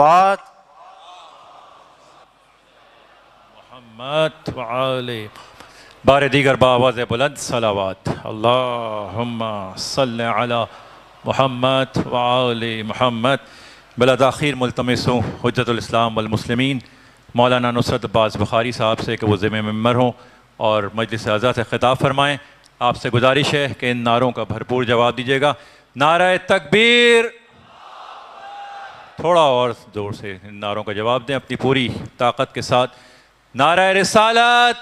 بات محمد وعلی بار دیگر بآواز بلند صلوات اللہم صلی علی محمد وعلی محمد. بلاتاخیر ملتمس ہوں حجت الاسلام والمسلمین مولانا نصرت عباس بخاری صاحب سے کہ وہ ذمہ ممبر ہوں اور مجلس اعضاء سے خطاب فرمائیں. آپ سے گزارش ہے کہ ان نعروں کا بھرپور جواب دیجیے گا. نعرہ تکبیر، تھوڑا اور زور سے ان نعروں کا جواب دیں اپنی پوری طاقت کے ساتھ. نعرہ رسالت،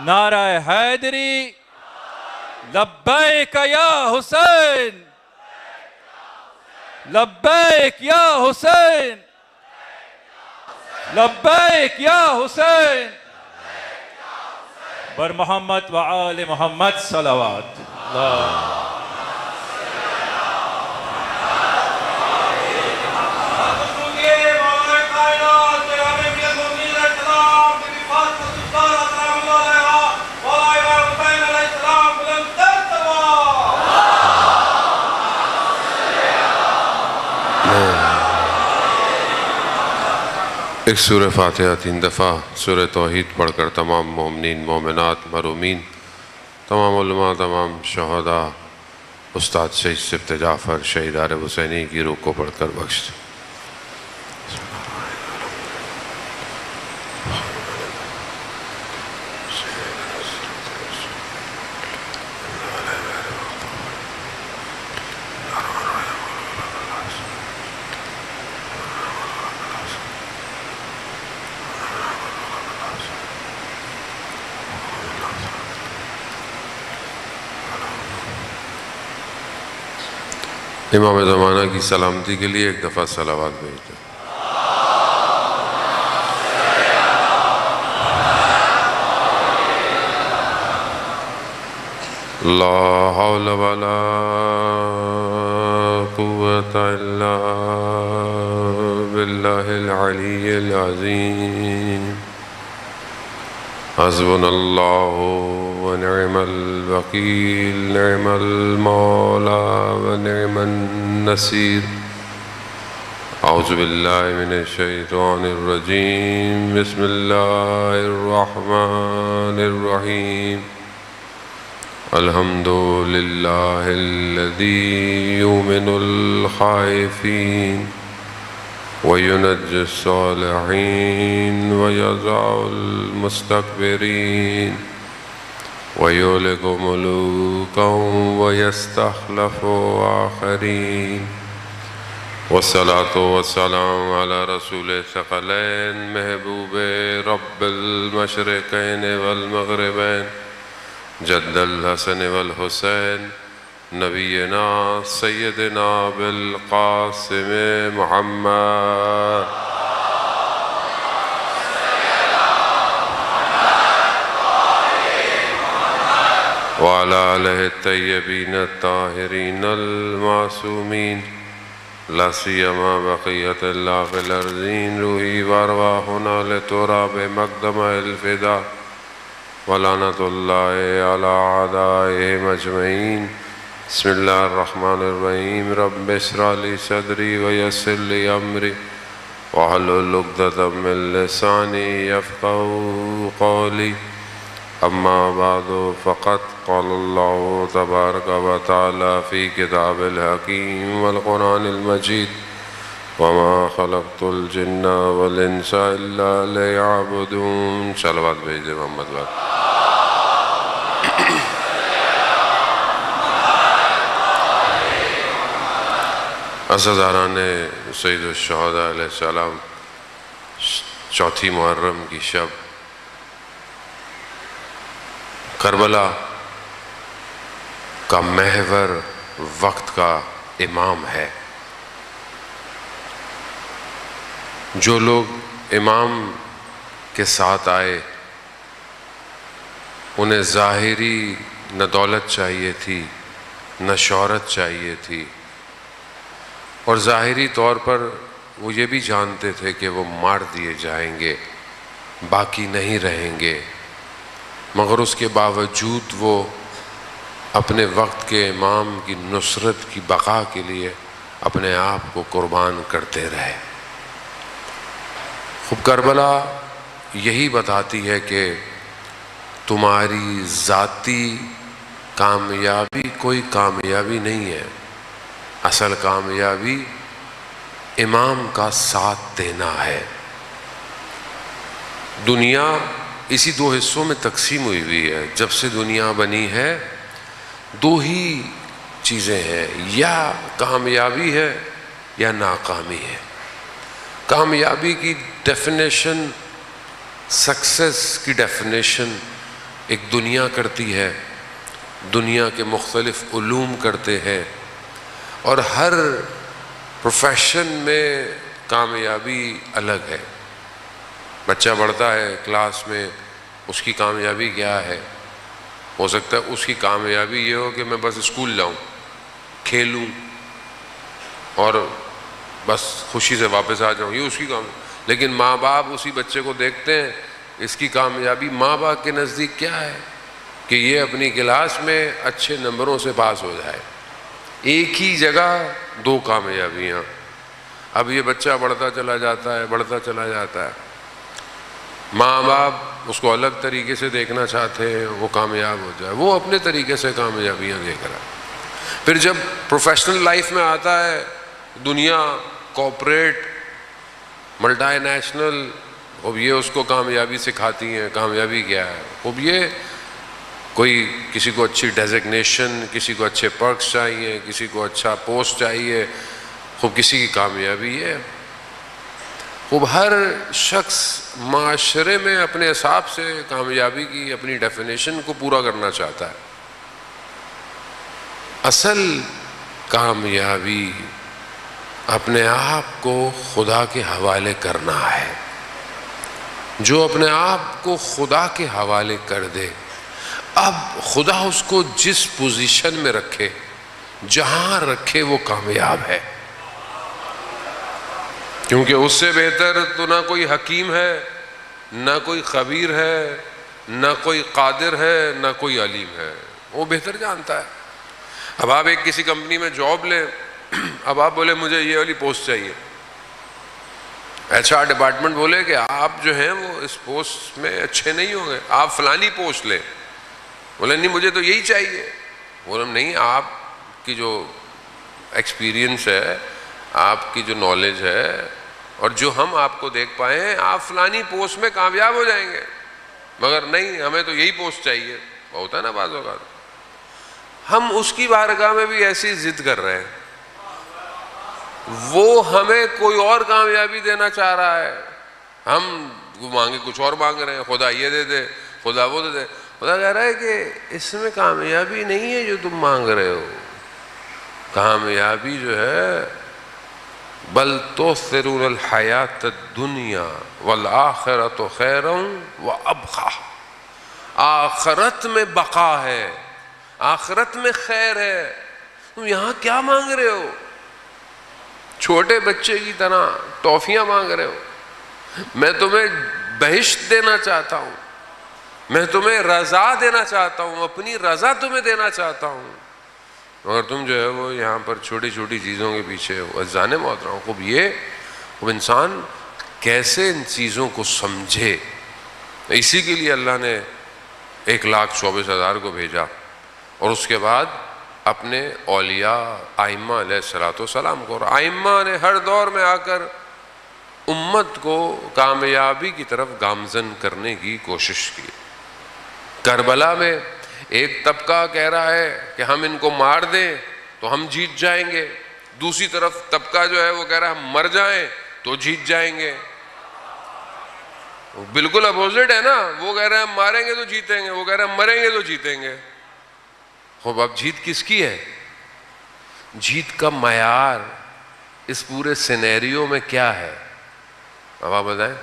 نعرہ حیدری، لبیک یا حسین، لبیک یا حسین، لبیک یا حسین. بر محمد و آل محمد صلوات. اللہ ایک سورہ فاتحہ 3 دفعہ سورہ توحید پڑھ کر تمام مومنین، مومنات، مرحومین، تمام علماء، تمام شہداء، استاد شہید سبط جعفر، شہید عارف حسینی کی روح کو پڑھ کر بخش دیں. امام زمانہ کی سلامتی کے لیے ایک دفعہ صلوات بھیج دیں. لا حول ولا قوة الا باللہ العلی العظیم. حسبنا اللہ ونعم الوکیل، نعم المولا ونعم النصیر. اعوذ باللہ من الشیطان الرجیم، بسم اللہ الرحمن الرحیم. الحمد للہ الذی یؤمن الخائفین وَيُنَجِّ الصَّالِحِينَ وَيَضَعُ الْمُسْتَكْبِرِينَ وَيُهْلِكُ مُلُوكَهُمْ وَيَسْتَخْلِفُ آخَرِينَ. والصلاة والسلام على رسول الثقلين محبوب رب المشرقين والمغربين جد الحسن والحسين نبینا سیدنا بالقاسم محمد وعلى آلہ الطیبین الطاہرین المعصومین لا سیما بقیت اللہ فی الارضین. روحی وارواحنا لتراب مقدم الفدا ولعنت اللہ علی اعدائہم اجمعین. بسم اللہ الرحمن الرحیم. رب اشرح لی صدری ویسر لی امری واحلل عقدۃ من لسانی یفقہوا قولی. اما بعد فقد قال اللہ تبارک و تعالی فی کتاب الحکیم والقرآن المجید وما خلقت الجن والانس الا لیعبدون. صلوات بھیج دے محمد بات. عزاداران سید الشہداء علیہ السلام، چوتھی محرم کی شب کربلا کا محور وقت کا امام ہے. جو لوگ امام کے ساتھ آئے انہیں ظاہری نہ دولت چاہیے تھی نہ شہرت چاہیے تھی، اور ظاہری طور پر وہ یہ بھی جانتے تھے کہ وہ مار دیے جائیں گے، باقی نہیں رہیں گے، مگر اس کے باوجود وہ اپنے وقت کے امام کی نصرت کی بقا کے لیے اپنے آپ کو قربان کرتے رہے۔ خوب کربلا یہی بتاتی ہے کہ تمہاری ذاتی کامیابی کوئی کامیابی نہیں ہے، اصل کامیابی امام کا ساتھ دینا ہے۔ دنیا اسی دو حصوں میں تقسیم ہوئی ہے۔ جب سے دنیا بنی ہے دو ہی چیزیں ہیں، یا کامیابی ہے یا ناکامی ہے۔ کامیابی کی ڈیفینیشن، سکسیس کی ڈیفینیشن ایک دنیا کرتی ہے، دنیا کے مختلف علوم کرتے ہیں، اور ہر پروفیشن میں کامیابی الگ ہے۔ بچہ بڑھتا ہے کلاس میں، اس کی کامیابی کیا ہے؟ ہو سکتا ہے اس کی کامیابی یہ ہو کہ میں بس اسکول جاؤں، کھیلوں اور بس خوشی سے واپس آ جاؤں، یہ اس کی کامیابی۔ لیکن ماں باپ اسی بچے کو دیکھتے ہیں، اس کی کامیابی ماں باپ کے نزدیک کیا ہے؟ کہ یہ اپنی کلاس میں اچھے نمبروں سے پاس ہو جائے۔ ایک ہی جگہ دو کامیابیاں۔ اب یہ بچہ بڑھتا چلا جاتا ہے، بڑھتا چلا جاتا ہے، ماں باپ اس کو الگ طریقے سے دیکھنا چاہتے ہیں، وہ کامیاب ہو جائے، وہ اپنے طریقے سے کامیابیاں دیکھ رہا ہے۔ پھر جب پروفیشنل لائف میں آتا ہے، دنیا کارپوریٹ، ملٹی نیشنل، اب یہ اس کو کامیابی سکھاتی ہیں۔ کامیابی کیا ہے؟ اب یہ کوئی کسی کو اچھی ڈیزگنیشن، کسی کو اچھے پرکس چاہیے، کسی کو اچھا پوسٹ چاہیے، خوب کسی کی کامیابی ہے۔ خوب ہر شخص معاشرے میں اپنے حساب سے کامیابی کی اپنی ڈیفینیشن کو پورا کرنا چاہتا ہے۔ اصل کامیابی اپنے آپ کو خدا کے حوالے کرنا ہے۔ جو اپنے آپ کو خدا کے حوالے کر دے، اب خدا اس کو جس پوزیشن میں رکھے، جہاں رکھے، وہ کامیاب ہے۔ کیونکہ اس سے بہتر تو نہ کوئی حکیم ہے، نہ کوئی خبیر ہے، نہ کوئی قادر ہے، نہ کوئی علیم ہے۔ وہ بہتر جانتا ہے۔ اب آپ ایک کسی کمپنی میں جاب لیں، اب آپ بولے مجھے یہ والی پوسٹ چاہیے، HR ڈپارٹمنٹ بولے کہ آپ جو ہیں وہ اس پوسٹ میں اچھے نہیں ہوں گے، آپ فلانی پوسٹ لیں۔ بولے نہیں مجھے تو یہی چاہیے۔ بولے نہیں، آپ کی جو ایکسپیرینس ہے، آپ کی جو نالج ہے، اور جو ہم آپ کو دیکھ پائے ہیں، آپ فلانی پوسٹ میں کامیاب ہو جائیں گے، مگر نہیں، ہمیں تو یہی پوسٹ چاہیے۔ ہوتا ہے نا بعض اوقات ہم اس کی بارگاہ میں بھی ایسی ضد کر رہے ہیں، وہ ہمیں کوئی اور کامیابی دینا چاہ رہا ہے، ہم مانگے کچھ اور مانگ رہے ہیں، خدا یہ دے دے، خدا وہ دے دے۔ خدا کہہ رہا ہے کہ اس میں کامیابی نہیں ہے جو تم مانگ رہے ہو۔ کامیابی جو ہے بل تؤثرون الحیات الدنیا والآخرۃ خیر وابقیٰ، آخرت میں بقا ہے، آخرت میں خیر ہے۔ تم یہاں کیا مانگ رہے ہو؟ چھوٹے بچے کی طرح ٹافیاں مانگ رہے ہو؟ میں تمہیں بہشت دینا چاہتا ہوں، میں تمہیں رضا دینا چاہتا ہوں، اپنی رضا تمہیں دینا چاہتا ہوں، مگر تم جو ہے وہ یہاں پر چھوٹی چھوٹی چیزوں کے پیچھے ہو۔ عزیزان محترم، خوب انسان کیسے ان چیزوں کو سمجھے۔ اسی کے لیے اللہ نے 1,24,000 کو بھیجا، اور اس کے بعد اپنے اولیاء ائمہ علیہ السلام کو، اور ائمہ نے ہر دور میں آ کر امت کو کامیابی کی طرف گامزن کرنے کی کوشش کی۔ کربلا میں ایک طبقہ کہہ رہا ہے کہ ہم ان کو مار دیں تو ہم جیت جائیں گے، دوسری طرف طبقہ جو ہے وہ کہہ رہا ہے ہم مر جائیں تو جیت جائیں گے۔ بالکل اپوزٹ ہے نا، وہ کہہ رہے ہیں ہم ماریں گے تو جیتیں گے، وہ کہہ رہے ہیں ہم مریں گے تو جیتیں گے۔ خوب اب جیت کس کی ہے؟ جیت کا معیار اس پورے سینیریو میں کیا ہے؟ اب آپ بتائیں۔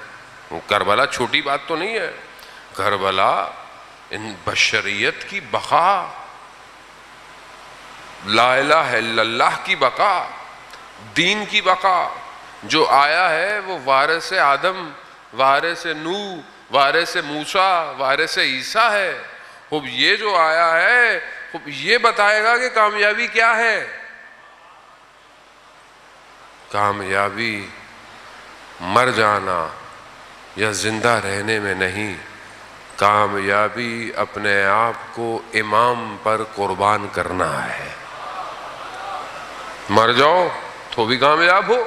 کربلا چھوٹی بات تو نہیں ہے، کربلا ان بشریت کی بقا، لا الہ الا اللہ کی بقا، دین کی بقا۔ جو آیا ہے وہ وارث آدم، وارث نوح، وارث موسیٰ، وارث عیسیٰ ہے۔ خوب یہ جو آیا ہے خوب یہ بتائے گا کہ کامیابی کیا ہے۔ کامیابی مر جانا یا زندہ رہنے میں نہیں، کامیابی اپنے آپ کو امام پر قربان کرنا ہے۔ مر جاؤ تو بھی کامیاب ہو،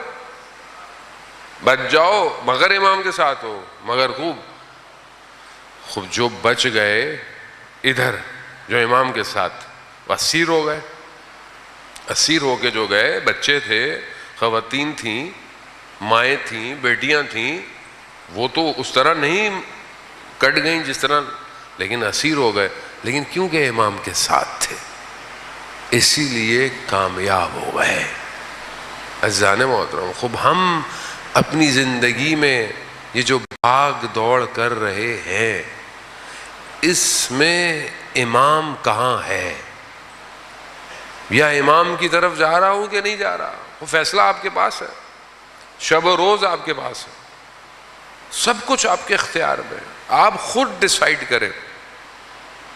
بچ جاؤ مگر امام کے ساتھ ہو، مگر خوب جو بچ گئے ادھر، جو امام کے ساتھ اسیر ہو گئے، اسیر ہو کے جو گئے، بچے تھے، خواتین تھیں، مائیں تھیں، بیٹیاں تھیں، وہ تو اس طرح نہیں کٹ گئیں جس طرح، لیکن اسیر ہو گئے، لیکن کیونکہ امام کے ساتھ تھے اسی لیے کامیاب ہو گئے۔ عزیزان محترم، خوب ہم اپنی زندگی میں یہ جو بھاگ دوڑ کر رہے ہیں، اس میں امام کہاں ہے؟ یا امام کی طرف جا رہا ہوں کہ نہیں جا رہا؟ وہ فیصلہ آپ کے پاس ہے، شب و روز آپ کے پاس ہے، سب کچھ آپ کے اختیار میں ہے۔ آپ خود ڈیسائیڈ کریں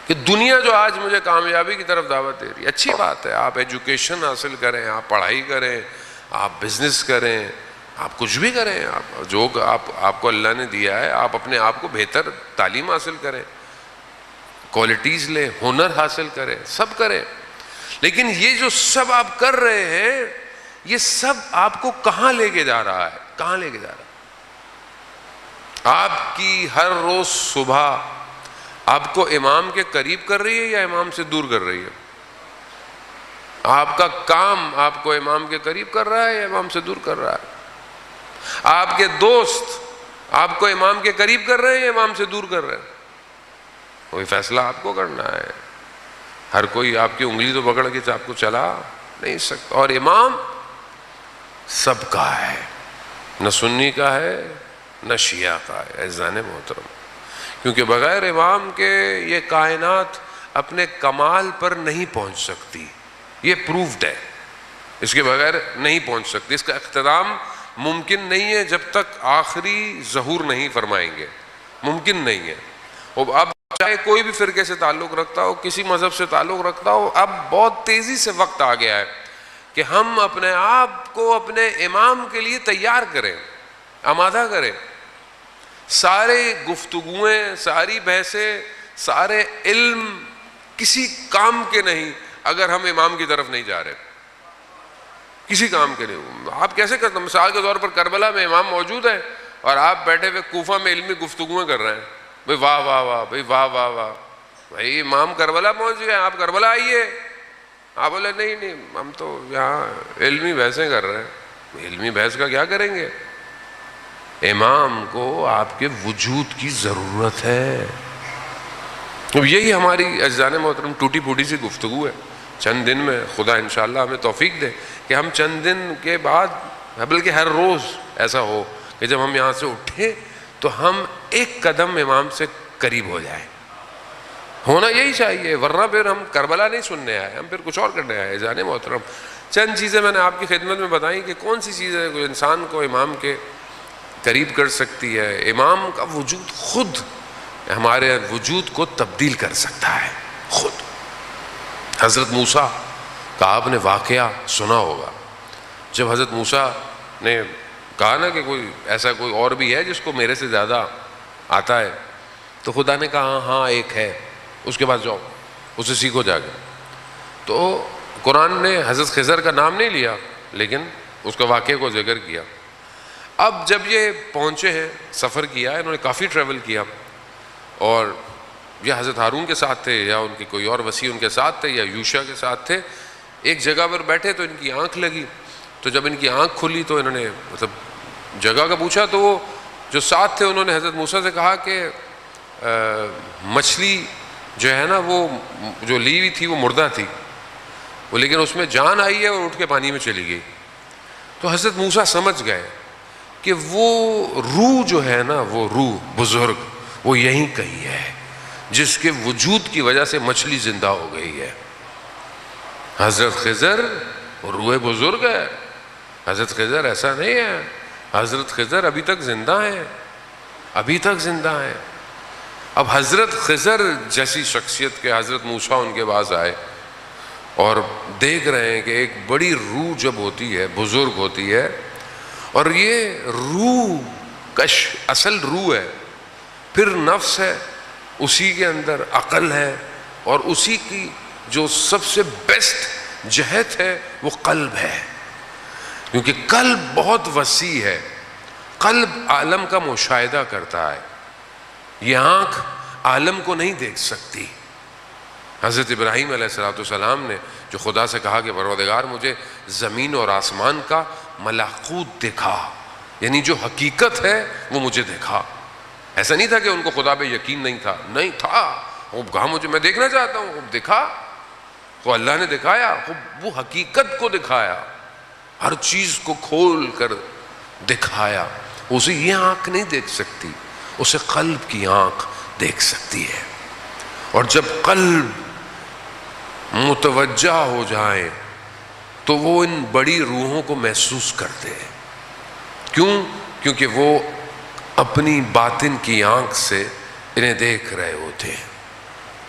کہ دنیا جو آج مجھے کامیابی کی طرف دعوت دے رہی ہے، اچھی بات ہے، آپ ایجوکیشن حاصل کریں، آپ پڑھائی کریں، آپ بزنس کریں، آپ کچھ بھی کریں، آپ جو آپ کو اللہ نے دیا ہے، آپ اپنے آپ کو بہتر تعلیم حاصل کریں، کوالٹیز لیں، ہنر حاصل کریں، سب کریں، لیکن یہ جو سب آپ کر رہے ہیں، یہ سب آپ کو کہاں لے کے جا رہا ہے؟ کہاں لے کے جا رہا ہے؟ آپ کی ہر روز صبح آپ کو امام کے قریب کر رہی ہے یا امام سے دور کر رہی ہے؟ آپ کا کام آپ کو امام کے قریب کر رہا ہے یا امام سے دور کر رہا ہے؟ آپ کے دوست آپ کو امام کے قریب کر رہے ہیں یا امام سے دور کر رہے ہیں؟ وہی فیصلہ آپ کو کرنا ہے۔ ہر کوئی آپ کی انگلی تو پکڑ کے آپ کو چلا نہیں سکتا، اور امام سب کا ہے، نہ سنی کا ہے نہ شیعہ کا ہے۔ عزیزان محترم، کیونکہ بغیر امام کے یہ کائنات اپنے کمال پر نہیں پہنچ سکتی، یہ پروفڈ ہے، اس کے بغیر نہیں پہنچ سکتی، اس کا اختتام ممکن نہیں ہے جب تک آخری ظہور نہیں فرمائیں گے، ممکن نہیں ہے۔ اب چاہے کوئی بھی فرقے سے تعلق رکھتا ہو، کسی مذہب سے تعلق رکھتا ہو، اب بہت تیزی سے وقت آ گیا ہے کہ ہم اپنے آپ کو اپنے امام کے لیے تیار کریں، آمادہ کریں۔ سارے گفتگویں، ساری بحثیں، سارے علم کسی کام کے نہیں اگر ہم امام کی طرف نہیں جا رہے، کسی کام کے نہیں۔ آپ کیسے کرتے ہیں؟ مثال کے طور پر کربلا میں امام موجود ہے اور آپ بیٹھے ہوئے کوفہ میں علمی گفتگویں کر رہے ہیں، بھائی واہ واہ واہ، بھائی واہ واہ واہ، بھائی امام کربلا پہنچ گئے، آپ کربلا آئیے۔ آپ بولے نہیں ہم تو یہاں علمی بحثیں کر رہے ہیں۔ علمی بحث کا کیا کریں گے؟ امام کو آپ کے وجود کی ضرورت ہے۔ اب یہی ہماری عزیزان محترم ٹوٹی پھوٹی سی گفتگو ہے۔ چند دن میں خدا انشاءاللہ ہمیں توفیق دے کہ ہم چند دن کے بعد، بلکہ ہر روز ایسا ہو کہ جب ہم یہاں سے اٹھیں تو ہم ایک قدم امام سے قریب ہو جائیں۔ ہونا یہی چاہیے، ورنہ پھر ہم کربلا نہیں سننے آئے، ہم پھر کچھ اور کرنے آئے۔ عزیزان محترم، چند چیزیں میں نے آپ کی خدمت میں بتائیں کہ کون سی چیزیں کوئی انسان کو امام کے قریب کر سکتی ہے۔ امام کا وجود خود ہمارے وجود کو تبدیل کر سکتا ہے، خود۔ حضرت موسیٰ کا آپ نے واقعہ سنا ہوگا، جب حضرت موسیٰ نے کہا نا کہ کوئی ایسا کوئی اور بھی ہے جس کو میرے سے زیادہ آتا ہے، تو خدا نے کہا ہاں ایک ہے، اس کے پاس جاؤ، اسے سیکھو جا کے۔ تو قرآن نے حضرت خضر کا نام نہیں لیا لیکن اس کا واقعے کو ذکر کیا۔ اب جب یہ پہنچے ہیں، سفر کیا ہے، انہوں نے کافی ٹریول کیا، اور یہ حضرت ہارون کے ساتھ تھے یا ان کی کوئی اور وسیع ان کے ساتھ تھے یا یوشع کے ساتھ تھے۔ ایک جگہ پر بیٹھے تو ان کی آنکھ لگی، تو جب ان کی آنکھ کھلی تو انہوں نے مطلب جگہ کا پوچھا، تو وہ جو ساتھ تھے انہوں نے حضرت موسیٰ سے کہا کہ مچھلی جو ہے نا وہ جو لی ہوئی تھی وہ مردہ تھی، وہ لیکن اس میں جان آئی ہے اور اٹھ کے پانی میں چلی گئی۔ تو حضرت موسیٰ سمجھ گئے کہ وہ روح جو ہے نا، وہ روح بزرگ وہ یہیں کہیں ہے جس کے وجود کی وجہ سے مچھلی زندہ ہو گئی ہے۔ حضرت خضر وہ روح بزرگ ہے، حضرت خضر ایسا نہیں ہے، حضرت خضر ابھی تک زندہ ہیں، ابھی تک زندہ ہیں۔ اب حضرت خضر جیسی شخصیت کے حضرت موسیٰ ان کے پاس آئے اور دیکھ رہے ہیں کہ ایک بڑی روح جب ہوتی ہے، بزرگ ہوتی ہے، اور یہ روح کش اصل روح ہے، پھر نفس ہے، اسی کے اندر عقل ہے، اور اسی کی جو سب سے بیسٹ جہت ہے وہ قلب ہے، کیونکہ قلب بہت وسیع ہے، قلب عالم کا مشاہدہ کرتا ہے، یہ آنکھ عالم کو نہیں دیکھ سکتی۔ حضرت ابراہیم علیہ السلام نے جو خدا سے کہا کہ پروردگار مجھے زمین اور آسمان کا ملکوت دکھا، یعنی جو حقیقت ہے وہ مجھے دکھا۔ ایسا نہیں تھا کہ ان کو خدا پہ یقین نہیں تھا، نہیں تھا، وہ کہا مجھے میں دیکھنا چاہتا ہوں، دکھا تو اللہ نے دکھایا، وہ حقیقت کو دکھایا، ہر چیز کو کھول کر دکھایا۔ اسے یہ آنکھ نہیں دیکھ سکتی، اسے قلب کی آنکھ دیکھ سکتی ہے، اور جب قلب متوجہ ہو جائے تو وہ ان بڑی روحوں کو محسوس کرتے ہیں۔ کیوں؟ کیونکہ وہ اپنی باطن کی آنکھ سے انہیں دیکھ رہے ہوتے ہیں۔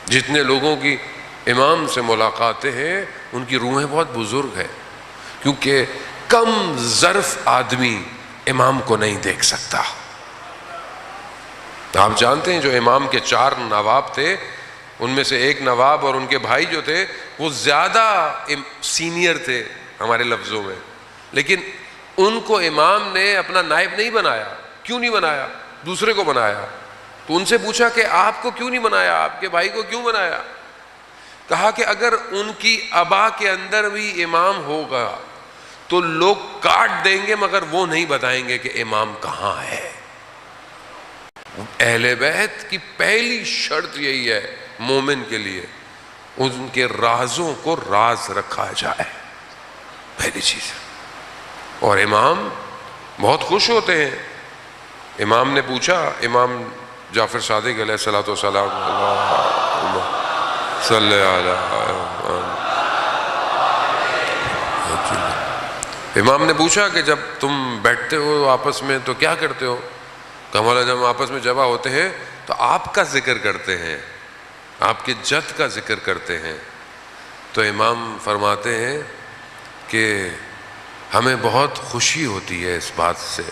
جتنے لوگوں کی امام سے ملاقاتیں ہیں ان کی روحیں بہت بزرگ ہیں، کیونکہ کم ظرف آدمی امام کو نہیں دیکھ سکتا۔ آپ جانتے ہیں جو امام کے 4 نواب تھے، ان میں سے ایک نواب اور ان کے بھائی جو تھے وہ زیادہ سینئر تھے ہمارے لفظوں میں، لیکن ان کو امام نے اپنا نائب نہیں بنایا۔ کیوں نہیں بنایا؟ دوسرے کو بنایا۔ تو ان سے پوچھا کہ آپ کو کیوں نہیں بنایا، آپ کے بھائی کو کیوں بنایا؟ کہا کہ اگر ان کی ابا کے اندر بھی امام ہوگا تو لوگ کاٹ دیں گے مگر وہ نہیں بتائیں گے کہ امام کہاں ہے۔ اہل بیت کی پہلی شرط یہی ہے مومن کے لیے، ان کے رازوں کو راز رکھا جائے، پہلی چیز۔ اور امام بہت خوش ہوتے ہیں۔ امام نے پوچھا، امام جعفر صادق علیہ الصلوۃ والسلام، اللہم صلی علی امام نے پوچھا کہ جب تم بیٹھتے ہو آپس میں تو کیا کرتے ہو؟ کہ مولا جب ہم آپس میں جمع ہوتے ہیں تو آپ کا ذکر کرتے ہیں، آپ کے جد کا ذکر کرتے ہیں۔ تو امام فرماتے ہیں کہ ہمیں بہت خوشی ہوتی ہے اس بات سے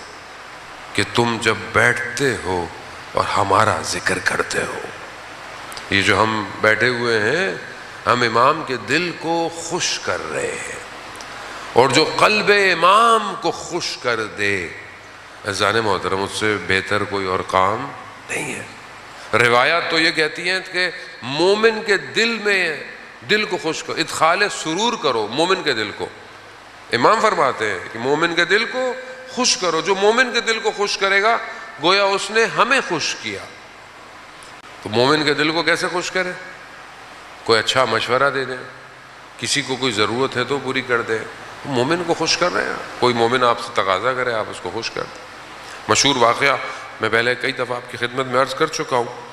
کہ تم جب بیٹھتے ہو اور ہمارا ذکر کرتے ہو۔ یہ جو ہم بیٹھے ہوئے ہیں ہم امام کے دل کو خوش کر رہے ہیں، اور جو قلب امام کو خوش کر دے، عزیزان محترم، اس سے بہتر کوئی اور کام نہیں ہے۔ روایات تو یہ کہتی ہیں کہ مومن کے دل میں دل کو خوش کرو، ادخال سرور کرو مومن کے دل کو۔ امام فرماتے ہیں کہ مومن کے دل کو خوش کرو، جو مومن کے دل کو خوش کرے گا گویا اس نے ہمیں خوش کیا۔ تو مومن کے دل کو کیسے خوش کرے؟ کوئی اچھا مشورہ دے دیں، کسی کو کوئی ضرورت ہے تو پوری کر دیں، مومن کو خوش کر رہے ہیں۔ کوئی مومن آپ سے تقاضا کرے آپ اس کو خوش کر دیں۔ مشہور واقعہ میں پہلے کئی دفعہ آپ کی خدمت میں عرض کر چکا ہوں۔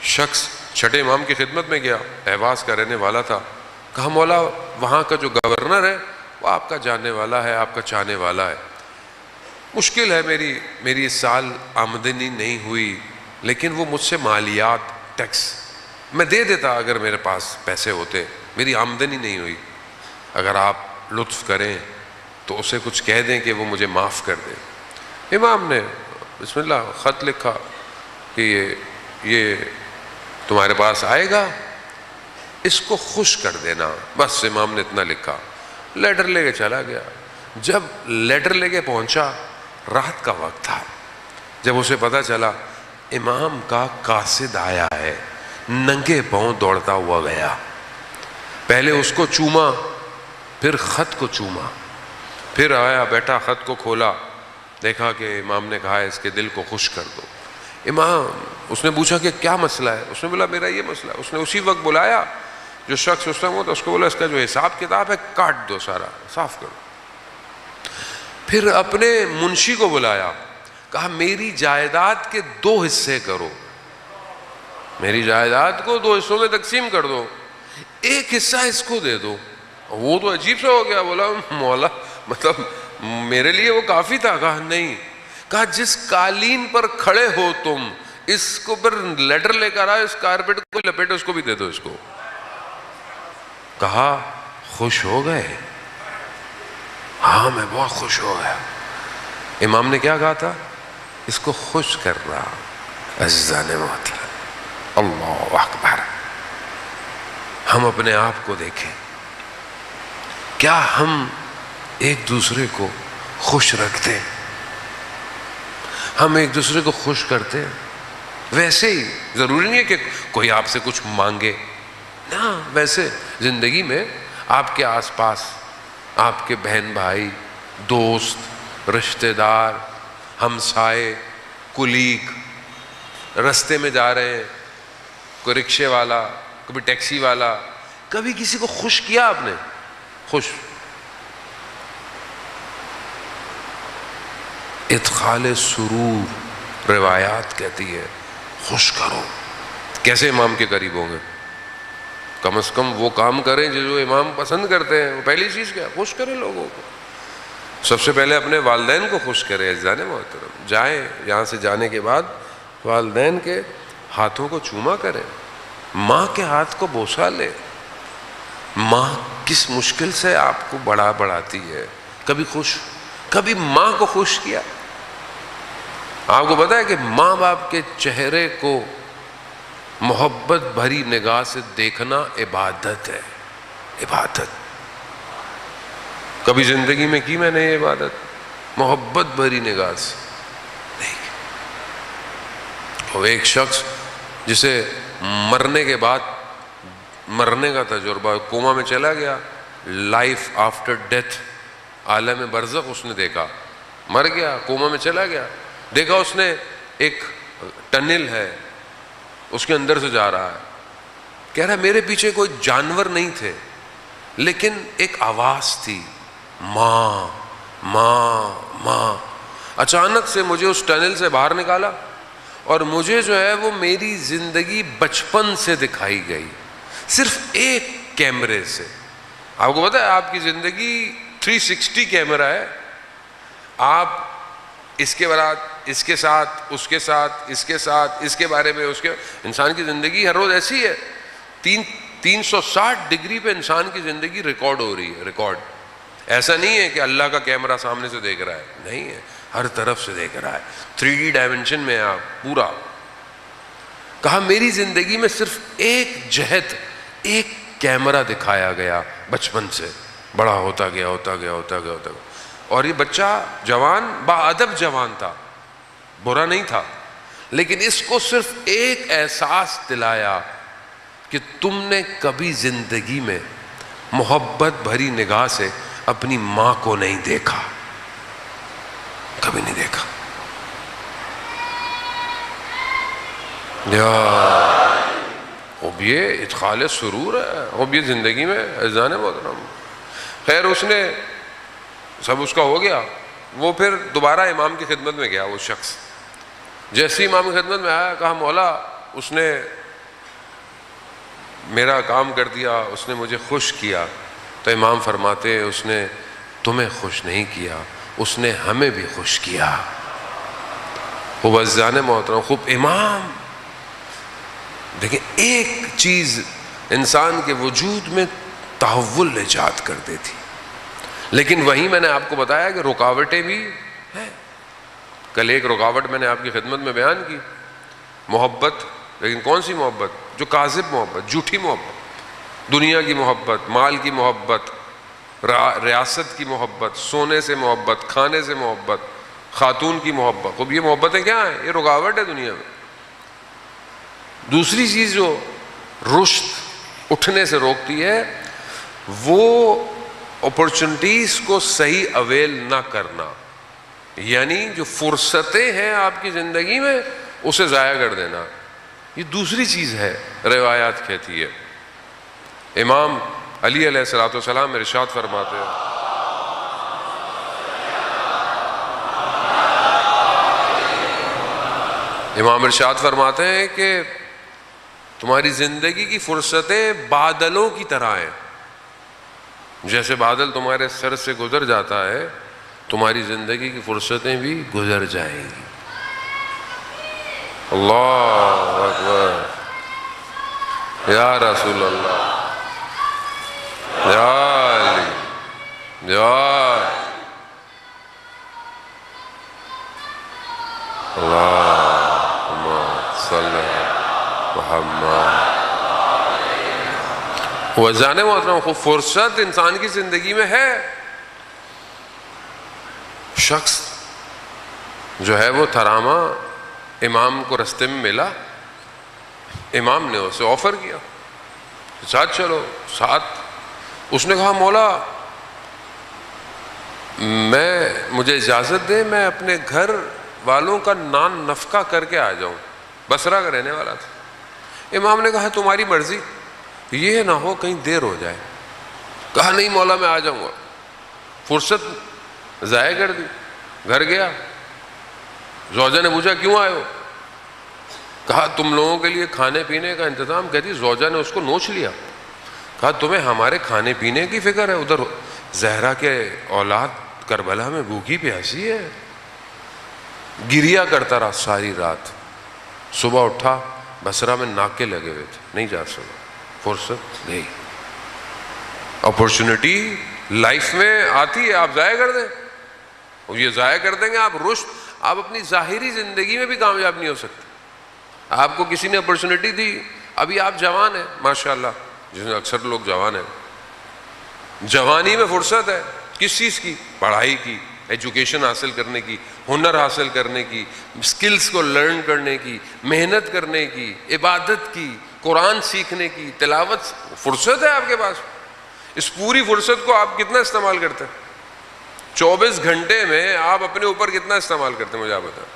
شخص چھٹے امام کی خدمت میں گیا، اہواز کا رہنے والا تھا، کہا مولا وہاں کا جو گورنر ہے وہ آپ کا جاننے والا ہے، آپ کا چاہنے والا ہے، مشکل ہے، میری اس سال آمدنی نہیں ہوئی، لیکن وہ مجھ سے مالیات ٹیکس میں دے دیتا اگر میرے پاس پیسے ہوتے، میری آمدنی نہیں ہوئی، اگر آپ لطف کریں تو اسے کچھ کہہ دیں کہ وہ مجھے معاف کر دے۔ امام نے بسم اللہ خط لکھا کہ یہ تمہارے پاس آئے گا، اس کو خوش کر دینا، بس امام نے اتنا لکھا، لیٹر لے کے چلا گیا۔ جب لیٹر لے کے پہنچا رات کا وقت تھا، جب اسے پتا چلا امام کا قاصد آیا ہے، ننگے پاؤں دوڑتا ہوا گیا، پہلے اس کو چوما، پھر خط کو چوما، پھر آیا بیٹھا خط کو کھولا، دیکھا کہ امام نے کہا ہے اس کے دل کو خوش کر دو۔ امام اس نے پوچھا کہ کیا مسئلہ ہے؟ اس نے بولا میرا یہ مسئلہ ہے۔ اس نے اسی وقت بلایا جو شخص اس میں تھا، اس کو بولا اس کا جو حساب کتاب ہے کاٹ دو، سارا صاف کرو۔ پھر اپنے منشی کو بلایا، کہا میری جائیداد کے 2 حصے کرو، میری جائیداد کو 2 حصوں میں تقسیم کر دو، 1 حصہ اس کو دے دو۔ وہ تو عجیب سا ہو گیا، بولا مولا مطلب میرے لیے وہ کافی تھا؟ کہا نہیں۔ کہا جس قالین پر کھڑے ہو تم، اس کو پر لیٹر لے کر آئے، اس کارپیٹ کو لپیٹو، اس کو بھی دے دو اس کو۔ کہا خوش ہو گئے؟ ہاں میں بہت خوش ہو گیا۔ امام نے کیا کہا تھا؟ اس کو خوش کر رہا. عزیزان محترم، اللہ اکبر. ہم اپنے آپ کو دیکھیں، کیا ہم ایک دوسرے کو خوش رکھتے ہیں؟ ہم ایک دوسرے کو خوش کرتے ہیں؟ ویسے ہی ضروری نہیں ہے کہ کوئی آپ سے کچھ مانگے، نہ، ویسے زندگی میں آپ کے آس پاس آپ کے بہن بھائی، دوست، رشتہ دار، ہمسائے، کولیگ، رستے میں جا رہے ہیں، کوئی رکشے والا، کبھی ٹیکسی والا، کبھی کسی کو خوش کیا آپ نے؟ خوش. ادخال سرور روایات کہتی ہے خوش کرو. کیسے امام کے قریب ہوں گے؟ کم از کم وہ کام کریں جو امام پسند کرتے ہیں. پہلی چیز کیا؟ خوش کریں لوگوں کو. سب سے پہلے اپنے والدین کو خوش کریں. عزیزان محترم، جائیں یہاں سے جانے کے بعد والدین کے ہاتھوں کو چوما کریں، ماں کے ہاتھ کو بوسہ لیں. ماں کس مشکل سے آپ کو بڑھاتی ہے. کبھی ماں کو خوش کیا؟ آپ کو پتا ہے کہ ماں باپ کے چہرے کو محبت بھری نگاہ سے دیکھنا عبادت ہے. عبادت. کبھی زندگی میں کی میں نے یہ عبادت؟ محبت بھری نگاہ سے نہیں. اور ایک شخص جسے مرنے کے بعد مرنے کا تجربہ، کوما میں چلا گیا، لائف آفٹر ڈیتھ، عالم برزخ اس نے دیکھا. مر گیا، کوما میں چلا گیا، دیکھا اس نے ایک ٹنل ہے، اس کے اندر سے جا رہا ہے. کہہ رہا ہے میرے پیچھے کوئی جانور نہیں تھے، لیکن ایک آواز تھی، ماں ماں ماں. اچانک سے مجھے اس ٹنل سے باہر نکالا اور مجھے جو ہے وہ میری زندگی بچپن سے دکھائی گئی، صرف ایک کیمرے سے. آپ کو پتا ہے آپ کی زندگی 360 کیمرہ ہے. آپ اس کے بعد اس کے ساتھ، اس کے ساتھ، اس کے ساتھ، اس کے بارے میں، اس کے، انسان کی زندگی ہر روز ایسی ہے. 360 ڈگری پہ انسان کی زندگی ریکارڈ ہو رہی ہے. ریکارڈ. ایسا نہیں ہے کہ اللہ کا کیمرہ سامنے سے دیکھ رہا ہے، نہیں ہے، ہر طرف سے دیکھ رہا ہے. 3D ڈائمنشن میں آپ پورا. کہا میری زندگی میں صرف ایک جہت، ایک کیمرہ دکھایا گیا بچپن سے، بڑا ہوتا گیا ہوتا گیا ہوتا گیا ہوتا گیا. اور یہ بچہ جوان، با ادب جوان تھا، برا نہیں تھا، لیکن اس کو صرف ایک احساس دلایا کہ تم نے کبھی زندگی میں محبت بھری نگاہ سے اپنی ماں کو نہیں دیکھا، کبھی نہیں دیکھا. اب یہ ادخال سرور ہے، اب یہ زندگی میں عزیزان محترم. خیر اس نے سب اس کا ہو گیا. وہ پھر دوبارہ امام کی خدمت میں گیا. وہ شخص جیسے ہی امام کی خدمت میں آیا، کہا مولا اس نے میرا کام کر دیا، اس نے مجھے خوش کیا. تو امام فرماتے اس نے تمہیں خوش نہیں کیا، اس نے ہمیں بھی خوش کیا. خوب عزیزان محترم، خوب امام دیکھیں ایک چیز انسان کے وجود میں تحول ایجاد کر دیتی. لیکن وہیں میں نے آپ کو بتایا کہ رکاوٹیں بھی ہیں. کل ایک رکاوٹ میں نے آپ کی خدمت میں بیان کی، محبت. لیکن کون سی محبت؟ جو کاذب محبت، جھوٹی محبت، دنیا کی محبت، مال کی محبت، ریاست کی محبت، سونے سے محبت، کھانے سے محبت، خاتون کی محبت. اب یہ محبتیں کیا ہیں؟ یہ رکاوٹ ہے دنیا میں. دوسری چیز جو رشد اٹھنے سے روکتی ہے وہ اپرچونٹیز کو صحیح اویل نہ کرنا، یعنی جو فرصتیں ہیں آپ کی زندگی میں اسے ضائع کر دینا. یہ دوسری چیز ہے. روایات کہتی ہے، امام علی علیہ الصلوۃ والسلام ارشاد فرماتے ہیں، امام ارشاد فرماتے ہیں کہ تمہاری زندگی کی فرصتیں بادلوں کی طرح ہیں. جیسے بادل تمہارے سر سے گزر جاتا ہے، تمہاری زندگی کی فرصتیں بھی گزر جائیں گی. اللہ اکبر، یا رسول اللہ، یا علی، یا اللہم صلی محمد. وزان محترم، خوب فرصت انسان کی زندگی میں ہے. شخص جو ہے وہ ترامہ امام کو رستے میں ملا، امام نے اسے آفر کیا ساتھ چلو ساتھ. اس نے کہا مولا مجھے اجازت دے، میں اپنے گھر والوں کا نان نفقہ کر کے آ جاؤں. بصرہ کا رہنے والا تھا. امام نے کہا تمہاری مرضی، یہ نہ ہو کہیں دیر ہو جائے. کہا نہیں مولا میں آ جاؤں گا. فرصت ضائع کر دی. گھر گیا، زوجہ نے پوچھا کیوں آئے ہو؟ کہا تم لوگوں کے لیے کھانے پینے کا انتظام. کہتی زوجہ نے اس کو نوچ لیا. کہا تمہیں ہمارے کھانے پینے کی فکر ہے؟ ادھر زہرا کے اولاد کربلا میں بھوکی پیاسی ہے. گریا کرتا رہا ساری رات. صبح اٹھا، بصرہ میں ناکے لگے ہوئے تھے، نہیں جا سکا. فرصت گئی. اپورچونٹی لائف میں آتی ہے، آپ ضائع کر دیں. اور یہ ضائع کر دیں گے آپ رشد، آپ اپنی ظاہری زندگی میں بھی کامیاب نہیں ہو سکتے. آپ کو کسی نے اپورچونٹی دی، ابھی آپ جوان ہیں ماشاءاللہ، جس میں اکثر لوگ جوان ہیں. جوانی میں فرصت ہے کس چیز کی؟ پڑھائی کی، ایجوکیشن حاصل کرنے کی، ہنر حاصل کرنے کی، سکلز کو لرن کرنے کی، محنت کرنے کی، عبادت کی، قرآن سیکھنے کی، تلاوت. فرصت ہے آپ کے پاس. اس پوری فرصت کو آپ کتنا استعمال کرتے ہیں؟ 24 گھنٹے میں آپ اپنے اوپر کتنا استعمال کرتے ہیں؟ مجھے آپ بتائیں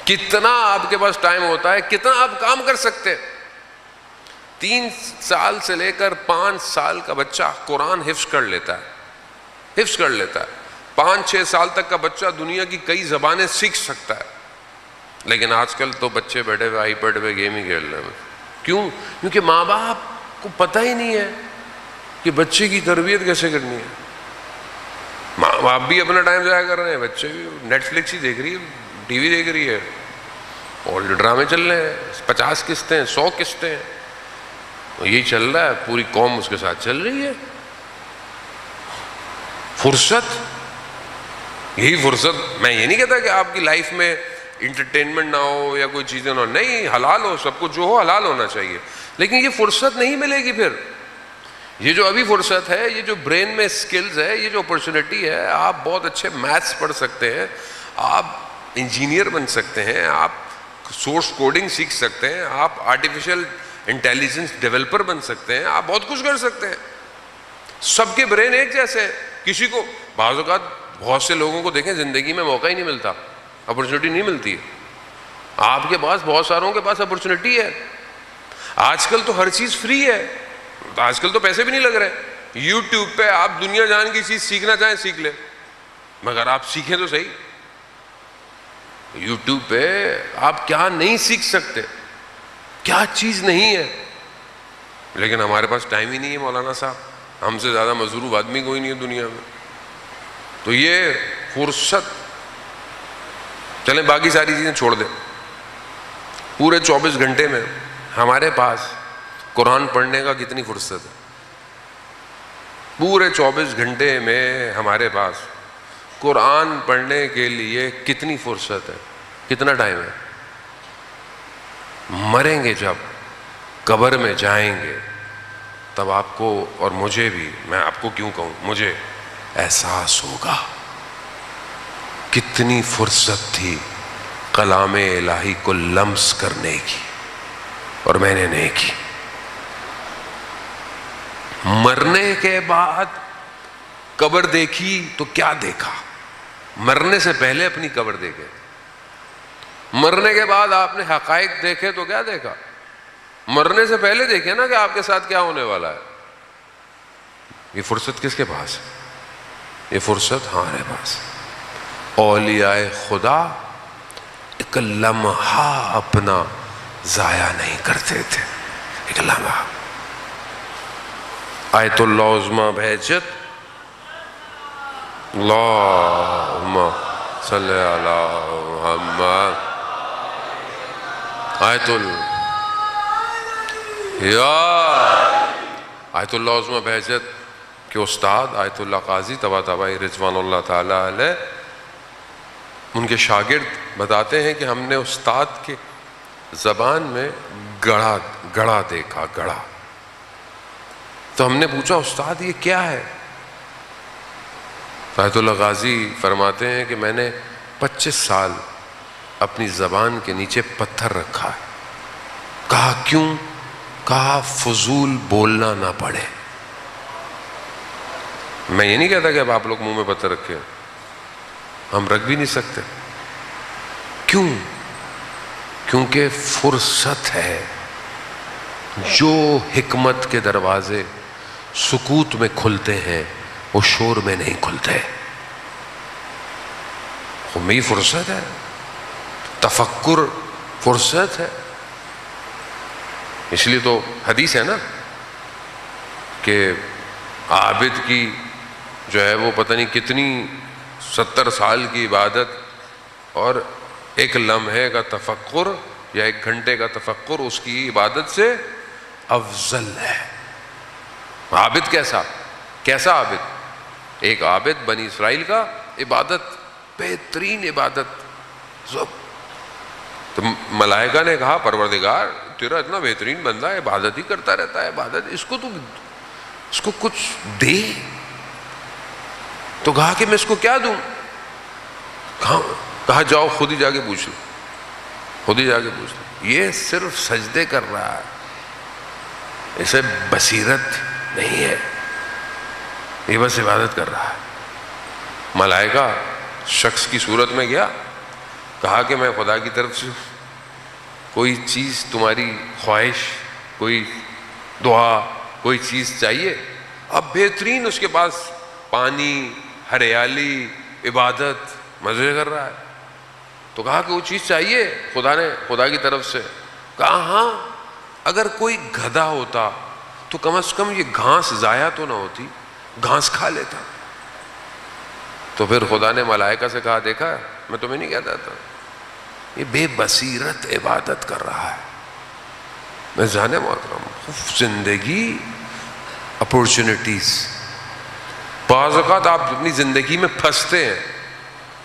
کتنا آپ کے پاس ٹائم ہوتا ہے، کتنا آپ کام کر سکتے ہیں. 3 سال سے لے کر 5 سال کا بچہ قرآن حفظ کر لیتا ہے، حفظ کر لیتا ہے. 5-6 سال تک کا بچہ دنیا کی کئی زبانیں سیکھ سکتا ہے. لیکن آج کل تو بچے بیٹھے ہوئے آئی پیڈ پہ گیم ہی کھیل رہے ہیں. کیوں؟ کیونکہ ماں باپ کو پتہ ہی نہیں ہے کہ بچے کی تربیت کیسے کرنی ہے. ماں باپ بھی اپنا ٹائم ضائع کر رہے ہیں، بچے بھی نیٹ فلکس ہی دیکھ رہی ہے، ٹی وی دیکھ رہی ہے، اور ڈرامے چل رہے ہیں. 50 قسطیں 100 قسطیں یہی چل رہا ہے. پوری قوم اس کے ساتھ چل رہی ہے. فرصت، یہی فرصت. میں یہ نہیں کہتا کہ آپ کی لائف میں انٹرٹینمنٹ نہ ہو یا کوئی چیزیں نہ ہو، نہیں، حلال ہو سب کچھ، جو ہو حلال ہونا چاہیے. لیکن یہ فرصت نہیں ملے گی پھر. یہ جو ابھی فرصت ہے، یہ جو برین میں سکلز ہے، یہ جو اپرچونٹی ہے، آپ بہت اچھے میتھس پڑھ سکتے ہیں، آپ انجینئر بن سکتے ہیں، آپ سورس کوڈنگ سیکھ سکتے ہیں، آپ آرٹیفیشل انٹیلیجنس ڈیولپر بن سکتے ہیں، آپ بہت کچھ کر سکتے ہیں. سب کے برین ایک جیسے ہیں. کسی کو بعض اوقات بہت سے لوگوں کو دیکھیں زندگی میں موقع ہی نہیں ملتا، اپرچونٹی نہیں ملتی ہے. آپ کے پاس بہت ساروں کے پاس اپرچونٹی ہے. آج کل تو ہر چیز فری ہے، آج کل تو پیسے بھی نہیں لگ رہے. یوٹیوب پہ آپ دنیا جان کی چیز سیکھنا چاہیں سیکھ لیں، مگر آپ سیکھیں تو صحیح. یوٹیوب پہ آپ کیا نہیں سیکھ سکتے، کیا چیز نہیں ہے. لیکن ہمارے پاس ٹائم ہی نہیں ہے مولانا صاحب. ہم سے زیادہ مصروف آدمی کوئی نہیں ہے دنیا میں. تو یہ فرصت، چلیں باقی ساری چیزیں چھوڑ دیں. پورے 24 گھنٹے میں ہمارے پاس قرآن پڑھنے کا کتنی فرصت ہے؟ پورے 24 گھنٹے میں ہمارے پاس قرآن پڑھنے کے لیے کتنی فرصت ہے، کتنا ٹائم ہے؟ مریں گے جب، قبر میں جائیں گے، تب آپ کو اور مجھے بھی، میں آپ کو کیوں کہوں، مجھے احساس ہوگا کتنی فرصت تھی کلام الہی کو لمس کرنے کی، اور میں نے نہیں کی. مرنے کے بعد قبر دیکھی تو کیا دیکھا؟ مرنے سے پہلے اپنی قبر دیکھے. مرنے کے بعد آپ نے حقائق دیکھے تو کیا دیکھا؟ مرنے سے پہلے دیکھے نا کہ آپ کے ساتھ کیا ہونے والا ہے. یہ فرصت کس کے پاس ہے؟ یہ فرصت ہمارے پاس. اولیاء خدا ایک لمحہ اپنا ضائع نہیں کرتے تھے. ایک لمحہ. آیت اللہ عظمیٰ بہجت، اللہم صلی علی محمد. آیت اللہ عظمیٰ بہجت کے استاد آیت اللہ قاضی طباطبائی رضوان اللہ تعالی علیہ ان کے شاگرد بتاتے ہیں کہ ہم نے استاد کے زبان میں گڑھا دیکھا، گڑھا. تو ہم نے پوچھا استاد یہ کیا ہے؟ آیت اللہ غازی فرماتے ہیں کہ میں نے 25 سال اپنی زبان کے نیچے پتھر رکھا ہے. کہا کیوں؟ کہا فضول بولنا نہ پڑے. میں یہ نہیں کہتا کہ اب آپ لوگ منہ میں پتھر رکھے، ہم رکھ بھی نہیں سکتے. کیوں؟ کیونکہ فرصت ہے. جو حکمت کے دروازے سکوت میں کھلتے ہیں وہ شور میں نہیں کھلتے. خمی فرصت ہے، تفکر فرصت ہے. اس لیے تو حدیث ہے نا کہ عابد کی جو ہے وہ پتہ نہیں کتنی 70 سال کی عبادت اور ایک لمحے کا تفکر یا 1 گھنٹے کا تفکر اس کی عبادت سے افضل ہے. عابد کیسا عابد؟ ایک عابد بنی اسرائیل کا عبادت، بہترین عبادت. تو ملائکہ نے کہا پروردگار تیرا اتنا بہترین بندہ ہے، عبادت ہی کرتا رہتا ہے، عبادت، اس کو کچھ دے. تو کہا کہ میں اس کو کیا دوں؟ کہا جاؤ خود ہی جا کے پوچھ لو، خود ہی جا کے پوچھ لو. یہ صرف سجدے کر رہا ہے، اسے بصیرت نہیں ہے، یہ بس عبادت کر رہا ہے. ملائکہ شخص کی صورت میں گیا، کہا کہ میں خدا کی طرف سے کوئی چیز، تمہاری خواہش، کوئی دعا، کوئی چیز چاہیے. اب بہترین اس کے پاس پانی، ہریالی، عبادت، مزے کر رہا ہے. تو کہا کہ وہ چیز چاہیے خدا کی طرف سے. کہا ہاں، اگر کوئی گدھا ہوتا تو کم از کم یہ گھاس ضائع تو نہ ہوتی، گھاس کھا لیتا. تو پھر خدا نے ملائکہ سے کہا دیکھا میں تمہیں نہیں کہتا تھا، یہ بے بصیرت عبادت کر رہا ہے. میں جانے محترم زندگی اپورچونٹیز، بعض اوقات آپ اپنی زندگی میں پھنستے ہیں،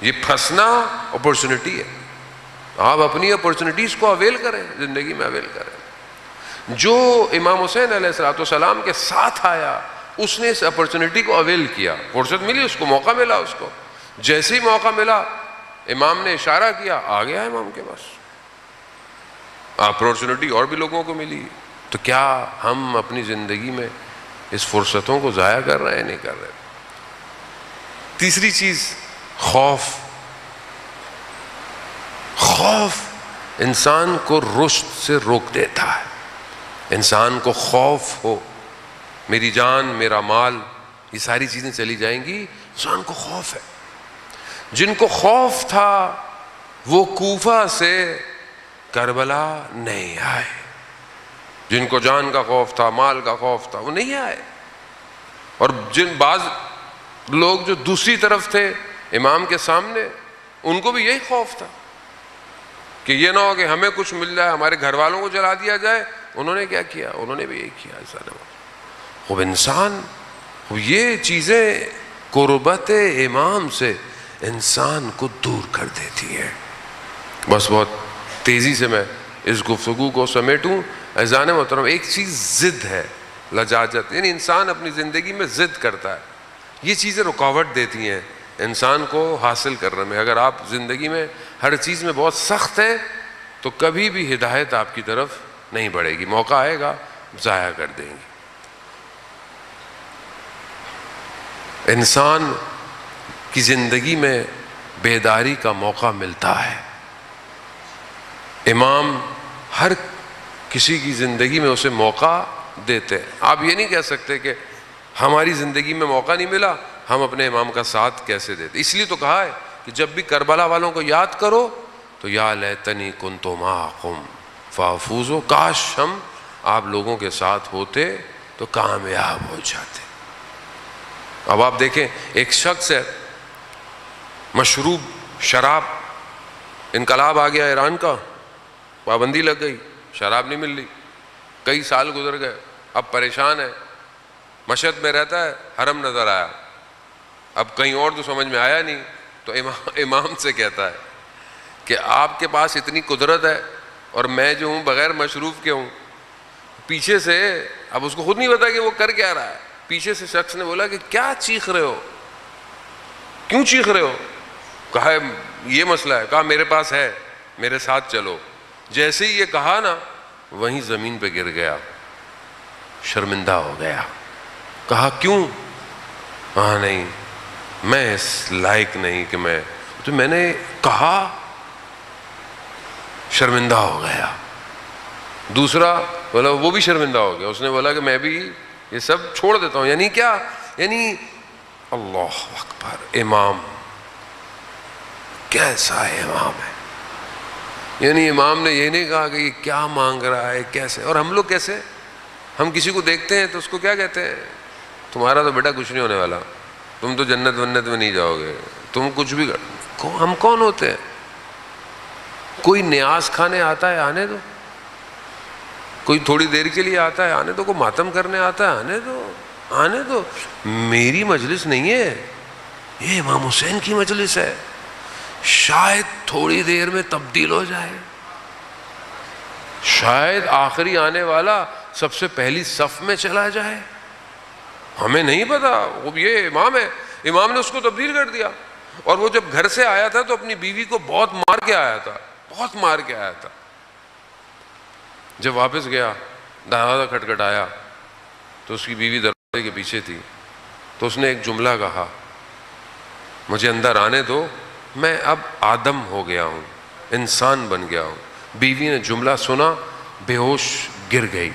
یہ پھنسنا اپورچونٹی ہے. آپ اپنی اپورچونٹیز کو اویل کریں، زندگی میں اویل کریں. جو امام حسین علیہ السلام کے ساتھ آیا اس نے اس اپورچونٹی کو اویل کیا. فرصت ملی اس کو، موقع ملا اس کو. جیسے ہی موقع ملا امام نے اشارہ کیا، آ گیا امام کے پاس. اپورچونٹی اور بھی لوگوں کو ملی. تو کیا ہم اپنی زندگی میں اس فرصتوں کو ضائع کر رہے ہیں؟ نہیں کر رہے. تیسری چیز خوف. خوف انسان کو رشد سے روک دیتا ہے. انسان کو خوف ہو، میری جان، میرا مال، یہ ساری چیزیں چلی جائیں گی، انسان کو خوف ہے. جن کو خوف تھا وہ کوفہ سے کربلا نہیں آئے. جن کو جان کا خوف تھا، مال کا خوف تھا، وہ نہیں آئے. اور بعض لوگ جو دوسری طرف تھے امام کے سامنے، ان کو بھی یہی خوف تھا کہ یہ نہ ہو کہ ہمیں کچھ مل جائے، ہمارے گھر والوں کو جلا دیا جائے. انہوں نے کیا کیا؟ انہوں نے بھی یہی کیا. خوب انسان، یہ چیزیں قربت امام سے انسان کو دور کر دیتی ہے. بس بہت تیزی سے میں اس گفتگو کو سمیٹوں. عزیزان محترم، ایک چیز ضد ہے، لجاجت، یعنی انسان اپنی زندگی میں ضد کرتا ہے. یہ چیزیں رکاوٹ دیتی ہیں انسان کو حاصل کرنے میں. اگر آپ زندگی میں ہر چیز میں بہت سخت ہیں تو کبھی بھی ہدایت آپ کی طرف نہیں بڑھے گی. موقع آئے گا ضائع کر دیں گے. انسان کی زندگی میں بیداری کا موقع ملتا ہے. امام ہر کسی کی زندگی میں اسے موقع دیتے ہیں. آپ یہ نہیں کہہ سکتے کہ ہماری زندگی میں موقع نہیں ملا، ہم اپنے امام کا ساتھ کیسے دیتے. اس لیے تو کہا ہے کہ جب بھی کربلا والوں کو یاد کرو تو یا لیتنی کنت معکم فافوز، کاش ہم آپ لوگوں کے ساتھ ہوتے تو کامیاب ہو جاتے. اب آپ دیکھیں، ایک شخص ہے، مشروب شراب، انقلاب آ گیا ایران کا، پابندی لگ گئی، شراب نہیں مل رہی، کئی سال گزر گئے، اب پریشان ہے. مشہد میں رہتا ہے، حرم نظر آیا، اب کہیں اور تو سمجھ میں آیا نہیں، تو امام سے کہتا ہے کہ آپ کے پاس اتنی قدرت ہے اور میں جو ہوں بغیر مشروف کے ہوں. پیچھے سے اب اس کو خود نہیں پتا کہ وہ کر کیا رہا ہے. پیچھے سے شخص نے بولا کہ کیا چیخ رہے ہو, کیوں چیخ رہے ہو؟ کہا یہ مسئلہ ہے. کہا میرے پاس ہے, میرے ساتھ چلو. جیسے ہی یہ کہا نا وہیں زمین پہ گر گیا, شرمندہ ہو گیا. کہا کیوں؟ ہاں نہیں, میں اس لائق نہیں کہ میں نے کہا, شرمندہ ہو گیا. دوسرا بولا, وہ بھی شرمندہ ہو گیا. اس نے بولا کہ میں بھی یہ سب چھوڑ دیتا ہوں. یعنی کیا؟ یعنی اللہ اکبر, امام کیسا ہے امام ہے. یعنی امام نے یہ نہیں کہا کہ یہ کیا مانگ رہا ہے کیسے. اور ہم لوگ کیسے, ہم کسی کو دیکھتے ہیں تو اس کو کیا کہتے ہیں, تمہارا تو بیٹا کچھ نہیں ہونے والا, تم تو جنت ونت میں نہیں جاؤ گے, تم کچھ بھی ہم کون ہوتے ہیں؟ کوئی نیاز کھانے آتا ہے آنے دو, کوئی تھوڑی دیر کے لیے آتا ہے آنے دو, کوئی ماتم کرنے آتا ہے آنے دو. میری مجلس نہیں ہے, یہ امام حسین کی مجلس ہے. شاید تھوڑی دیر میں تبدیل ہو جائے, شاید آخری آنے والا سب سے پہلی صف میں چلا جائے, ہمیں نہیں پتا. وہ یہ امام ہے, امام نے اس کو تبدیل کر دیا. اور وہ جب گھر سے آیا تھا تو اپنی بیوی کو بہت مار کے آیا تھا, بہت مار کے آیا تھا. جب واپس گیا دروازہ کھٹکھٹایا تو اس کی بیوی دروازے کے پیچھے تھی. تو اس نے ایک جملہ کہا, مجھے اندر آنے دو, میں اب آدم ہو گیا ہوں, انسان بن گیا ہوں. بیوی نے جملہ سنا, بے ہوش گر گئی.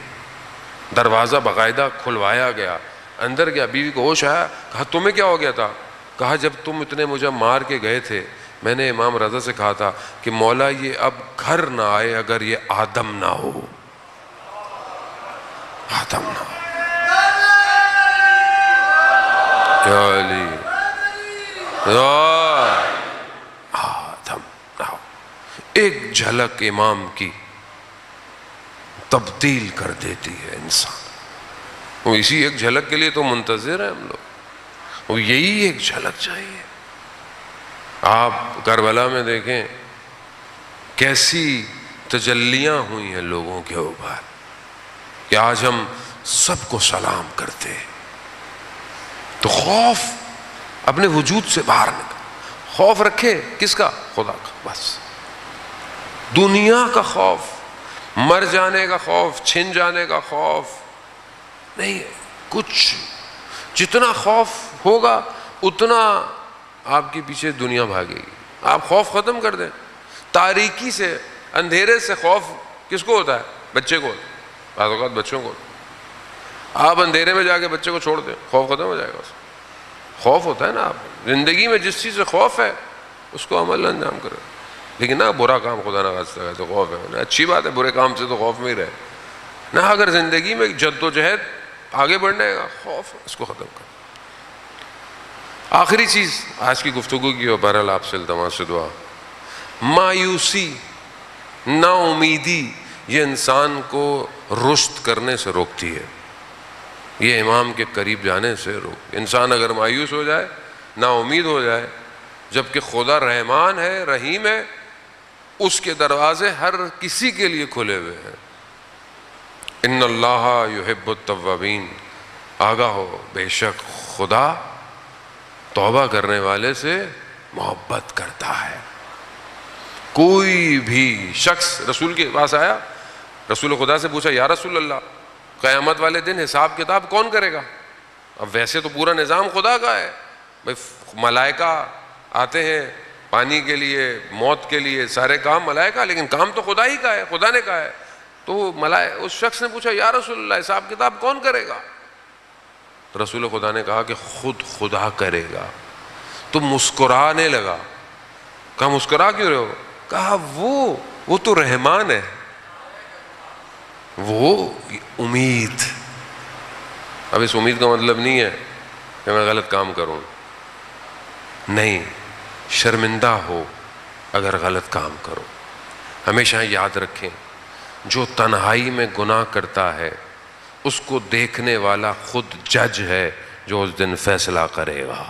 دروازہ باقاعدہ کھلوایا گیا, اندر گیا, بیوی کو ہوش آیا. کہا تمہیں کیا ہو گیا تھا؟ کہا جب تم اتنے مجھے مار کے گئے تھے میں نے امام رضا سے کہا تھا کہ مولا یہ اب گھر نہ آئے اگر یہ آدم نہ ہو, آدم نہ ہو. یا علی, آدم نہ ہو. ایک جھلک امام کی تبدیل کر دیتی ہے انسان. وہ اسی ایک جھلک کے لیے تو منتظر ہیں ہم لوگ, وہ یہی ایک جھلک چاہیے. آپ کربلا میں دیکھیں کیسی تجلیاں ہوئی ہیں لوگوں کے اوپر کہ آج ہم سب کو سلام کرتے ہیں. تو خوف اپنے وجود سے باہر نکل, خوف رکھے کس کا؟ خدا کا. بس دنیا کا خوف, مر جانے کا خوف, چھن جانے کا خوف نہیں ہے کچھ. جتنا خوف ہوگا اتنا آپ کے پیچھے دنیا بھاگے گی. آپ خوف ختم کر دیں. تاریکی سے, اندھیرے سے خوف کس کو ہوتا ہے؟ بچے کو ہوتا ہے, بعض اوقات بچوں کو. آپ اندھیرے میں جا کے بچے کو چھوڑ دیں, خوف ختم ہو جائے گا. خوف ہوتا ہے نا, آپ زندگی میں جس چیز سے خوف ہے اس کو عمل انجام کریں. لیکن نہ برا کام خدا نہ خاصہ ہے تو خوف ہے, اچھی بات ہے, برے کام سے تو خوف میں ہی رہے نہ. اگر زندگی میں جد و جہد آگے بڑھنے کا خوف اس کو ختم کر. آخری چیز آج کی گفتگو کی, اور بہرحال آپ سے التماس سے دعا, مایوسی, نا امیدی, یہ انسان کو رشد کرنے سے روکتی ہے. یہ امام کے قریب جانے سے روک. انسان اگر مایوس ہو جائے, نا امید ہو جائے, جبکہ خدا رحمان ہے, رحیم ہے, اس کے دروازے ہر کسی کے لیے کھلے ہوئے ہیں. ان اللہ یحب التوابین, آگاہ ہو بے شک خدا توبہ کرنے والے سے محبت کرتا ہے. کوئی بھی شخص رسول کے پاس آیا, رسول خدا سے پوچھا یا رسول اللہ قیامت والے دن حساب کتاب کون کرے گا؟ اب ویسے تو پورا نظام خدا کا ہے بھائی, ملائکہ آتے ہیں پانی کے لیے, موت کے لیے, سارے کام ملائکہ, لیکن کام تو خدا ہی کا ہے, خدا نے کہا ہے. تو اس شخص نے پوچھا یا رسول اللہ حساب کتاب کون کرے گا؟ تو رسول خدا نے کہا کہ خود خدا کرے گا. تو مسکرانے لگا. کہا مسکرا کیوں رہے ہو؟ کہا وہ تو رحمان ہے, وہ امید. اب اس امید کا مطلب نہیں ہے کہ میں غلط کام کروں, نہیں, شرمندہ ہو اگر غلط کام کرو. ہمیشہ یاد رکھیں جو تنہائی میں گناہ کرتا ہے اس کو دیکھنے والا خود جج ہے جو اس دن فیصلہ کرے گا,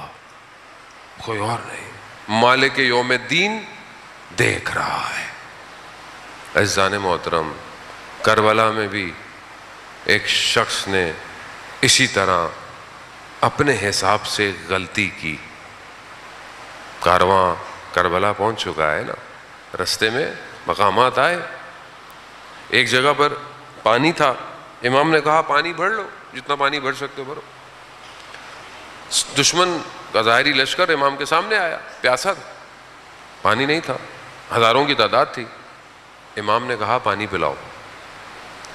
کوئی اور نہیں. مالک یوم الدین دیکھ رہا ہے۔ عزیزان محترم، کربلا میں بھی ایک شخص نے اسی طرح اپنے حساب سے غلطی کی۔ کارواں کربلا پہنچ چکا ہے نا، رستے میں مقامات آئے، ایک جگہ پر پانی تھا، امام نے کہا پانی بھر لو، جتنا پانی بھر سکتے ہو بھرو۔ دشمن کا ظاہری لشکر امام کے سامنے آیا، پیاسا تھا، پانی نہیں تھا، ہزاروں کی تعداد تھی۔ امام نے کہا پانی پلاؤ،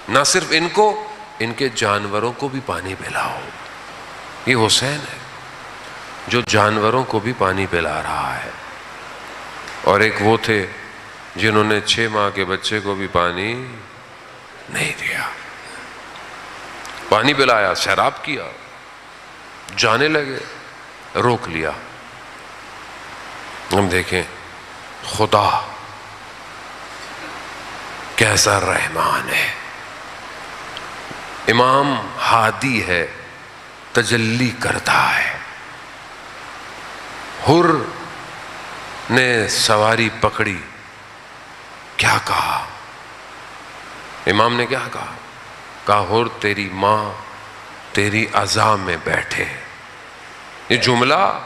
نہ صرف ان کو، ان کے جانوروں کو بھی پانی پلاؤ۔ یہ حسین ہے جو جانوروں کو بھی پانی پلا رہا ہے، اور ایک وہ تھے جنہوں نے 6 ماہ کے بچے کو بھی پانی نہیں دیا، پانی پلایا، سیراب کیا، جانے لگے، روک لیا۔ ہم دیکھیں خدا کیسا رحمان ہے، امام ہادی ہے، تجلی کرتا ہے۔ حر نے سواری پکڑی، کیا کہا؟ امام نے کیا کہا؟ کہا حر تیری ماں تیری عزا میں بیٹھے۔ یہ جملہ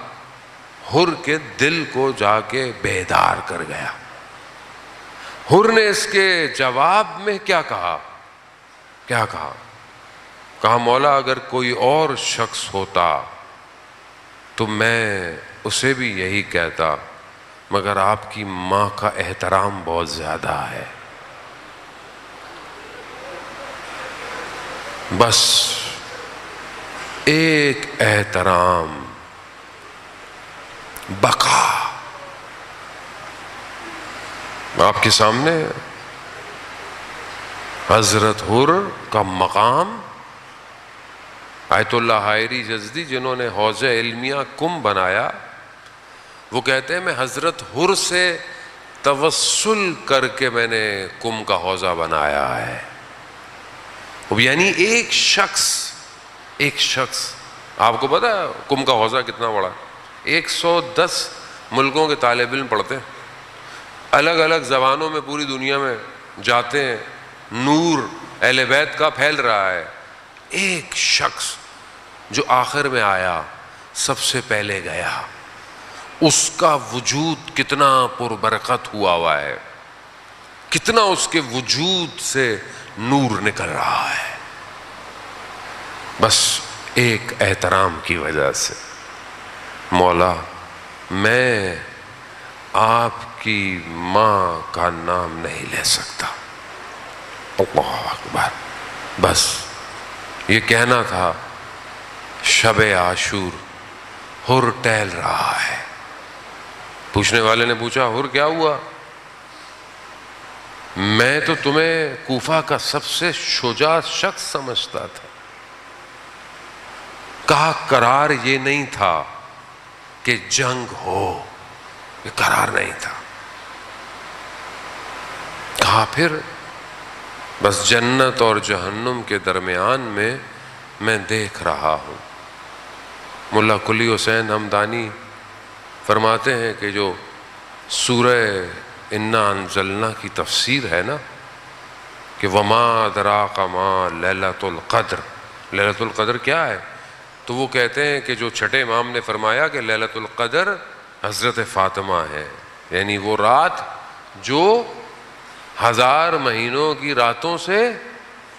حر کے دل کو جا کے بیدار کر گیا۔ حر نے اس کے جواب میں کیا کہا؟ کیا کہا؟ کہا مولا اگر کوئی اور شخص ہوتا تو میں اسے بھی یہی کہتا، مگر آپ کی ماں کا احترام بہت زیادہ ہے، بس ایک احترام، بقا۔ آپ کے سامنے حضرت حر کا مقام۔ آیت اللہ حائری جزدی جنہوں نے حوض علمیہ کم بنایا، وہ کہتے ہیں میں حضرت حر سے توسل کر کے میں نے کم کا حوضہ بنایا ہے۔ یعنی ایک شخص، آپ کو پتا ہے کم کا حوضہ کتنا بڑا؟ 110 ملکوں کے طالب علم پڑھتے ہیں، الگ الگ زبانوں میں پوری دنیا میں جاتے ہیں، نور اہل بیت کا پھیل رہا ہے۔ ایک شخص جو آخر میں آیا، سب سے پہلے گیا، اس کا وجود کتنا پربرکت ہوا ہے، کتنا اس کے وجود سے نور نکل رہا ہے، بس ایک احترام کی وجہ سے۔ مولا میں آپ کی ماں کا نام نہیں لے سکتا، اللہ اکبر، بس یہ کہنا تھا۔ شب عاشور، حر ٹہل رہا ہے۔ پوچھنے والے نے پوچھا حر کیا ہوا؟ میں تو تمہیں کوفہ کا سب سے شجاع شخص سمجھتا تھا۔ کہا قرار یہ نہیں تھا کہ جنگ ہو، یہ قرار نہیں تھا۔ کہا پھر؟ بس جنت اور جہنم کے درمیان میں دیکھ رہا ہوں۔ ملا قلی حسین ہمدانی فرماتے ہیں کہ جو سورہ انا انزلنا کی تفسیر ہے نا، کہ وما ادراک ما لیلۃ القدر، لیلۃ القدر کیا ہے؟ تو وہ کہتے ہیں کہ جو چھٹے امام نے فرمایا کہ لیلۃ القدر حضرت فاطمہ ہے، یعنی وہ رات جو 1000 مہینوں کی راتوں سے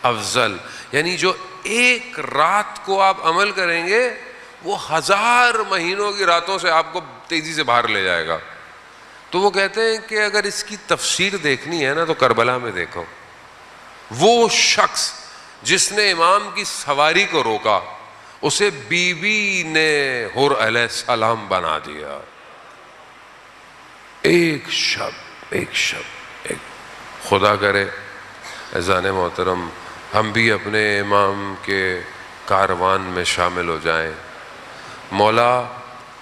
افضل، یعنی جو ایک رات کو آپ عمل کریں گے وہ 1000 مہینوں کی راتوں سے آپ کو تیزی سے باہر لے جائے گا۔ تو وہ کہتے ہیں کہ اگر اس کی تفسیر دیکھنی ہے نا تو کربلا میں دیکھو، وہ شخص جس نے امام کی سواری کو روکا اسے بی بی نے حر علیہ السلام بنا دیا۔ ایک شب خدا کرے اذان محترم ہم بھی اپنے امام کے کاروان میں شامل ہو جائیں۔ مولا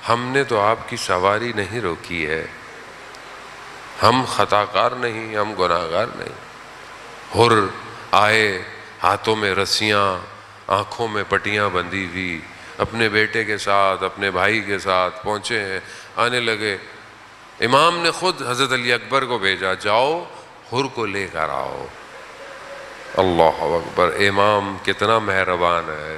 ہم نے تو آپ کی سواری نہیں روکی ہے، ہم خطا کار نہیں، ہم گناہ گار نہیں۔ حر آئے، ہاتھوں میں رسیاں، آنکھوں میں پٹیاں بندھی ہوئی، اپنے بیٹے کے ساتھ، اپنے بھائی کے ساتھ پہنچے ہیں، آنے لگے۔ امام نے خود حضرت علی اکبر کو بھیجا، جاؤ حر کو لے کر آؤ۔ اللہ اکبر، امام کتنا مہربان ہے،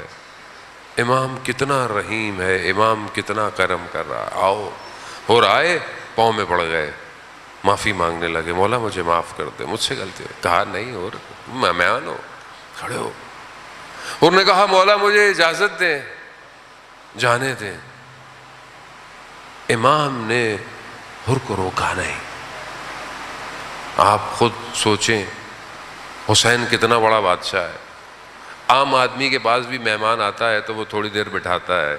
امام کتنا رحیم ہے، امام کتنا کرم کر رہا ہے۔ آؤ، حر آئے، پاؤں میں پڑ گئے، معافی مانگنے لگے، مولا مجھے معاف کر دے، مجھ سے غلطی ہوئی۔ کہا نہیں حر، مہمان ہو، کھڑے ہو۔ حر نے کہا مولا مجھے اجازت دیں، جانے دیں۔ امام نے حر کو روکا نہیں۔ آپ خود سوچیں، حسین کتنا بڑا بادشاہ ہے۔ عام آدمی کے پاس بھی مہمان آتا ہے تو وہ تھوڑی دیر بٹھاتا ہے،